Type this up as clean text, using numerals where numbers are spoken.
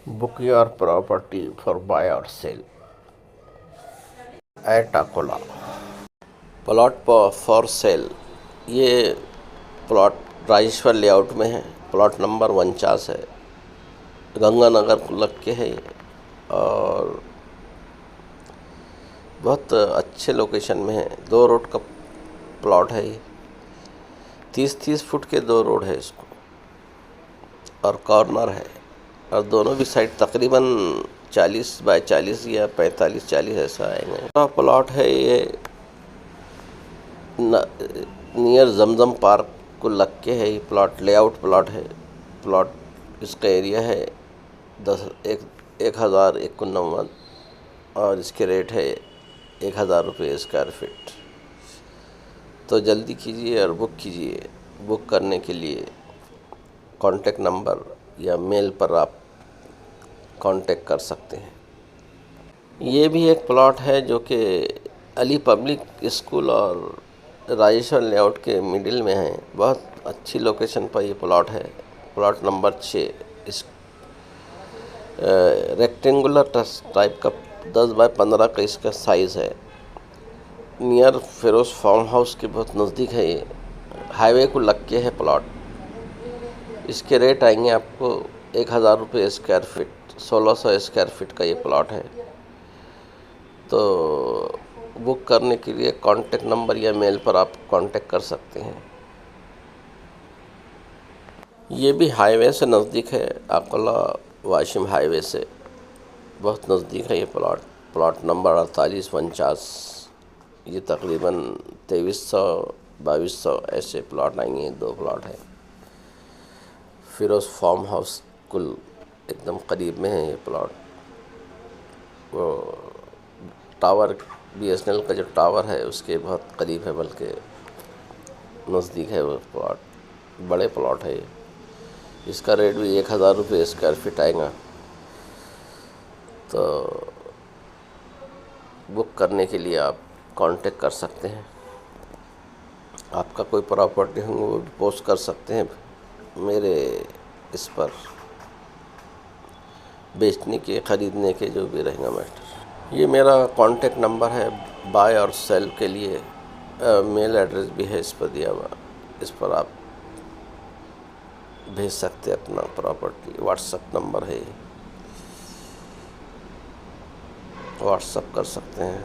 Book your property for buy or sell at Akola. Plot for sale. ये plot Rajeshwar layout में है। Plot number 49 है। गंगानगर को लग के है ये, और बहुत अच्छे लोकेशन में है। 2 रोड का प्लॉट है ये। 30-30 फुट के 2 रोड है इसको, और कॉर्नर है, और दोनों भी साइड तकरीबन 40 बाय 40 या 45-40 ऐसा आएंगे। प्लॉट है ये नियर जमजम पार्क को लग के है। ये प्लॉट लेआउट प्लॉट है। प्लॉट इसका एरिया है 10,1,091, और इसके रेट है 1,000 रुपये स्क्वायर फीट। तो जल्दी कीजिए और बुक कीजिए। बुक करने के लिए कॉन्टेक्ट नंबर या मेल पर आप कांटेक्ट कर सकते हैं। ये भी एक प्लॉट है जो कि अली पब्लिक स्कूल और राजेश्वर लेआउट के मिडिल में है। बहुत अच्छी लोकेशन पर ये प्लॉट है। Plot number 6। इस रेक्टेंगुलर टाइप का 10 बाय 15 का इसका साइज़ है। नियर फिरोज़ फार्म हाउस के बहुत नज़दीक है ये। हाईवे को लग के है प्लॉट। इसके रेट आएंगे आपको 1,000 रुपये स्क्वायर फीट। 1,600 स्क्वायर फीट का ये प्लॉट है। तो बुक करने के लिए कांटेक्ट नंबर या मेल पर आप कांटेक्ट कर सकते हैं। ये भी हाईवे से नज़दीक है। अकोला वाशिम हाईवे से बहुत नज़दीक है ये प्लॉट। Plot number 4849। ये तकरीबन 2300-2200 ऐसे प्लॉट आएंगे। 2 प्लॉट है। फिरोज़ फार्म हाउस कुल एकदम करीब में है ये प्लॉट। वो टावर BSNL का जो टावर है उसके बहुत करीब है, बल्कि नज़दीक है वो प्लॉट। बड़े प्लॉट है ये। इसका रेट भी 1,000 रुपये स्क्वायर फीट आएगा। तो बुक करने के लिए आप कांटेक्ट कर सकते हैं। आपका कोई प्रॉपर्टी होंगे वो भी पोस्ट कर सकते हैं मेरे इस पर, बेचने के ख़रीदने के जो भी रहेगा मैटर। ये मेरा कांटेक्ट नंबर है बाय और सेल के लिए। मेल एड्रेस भी है इस पर दिया हुआ। इस पर आप भेज सकते हैं अपना प्रॉपर्टी। व्हाट्सएप नंबर है, व्हाट्सएप कर सकते हैं।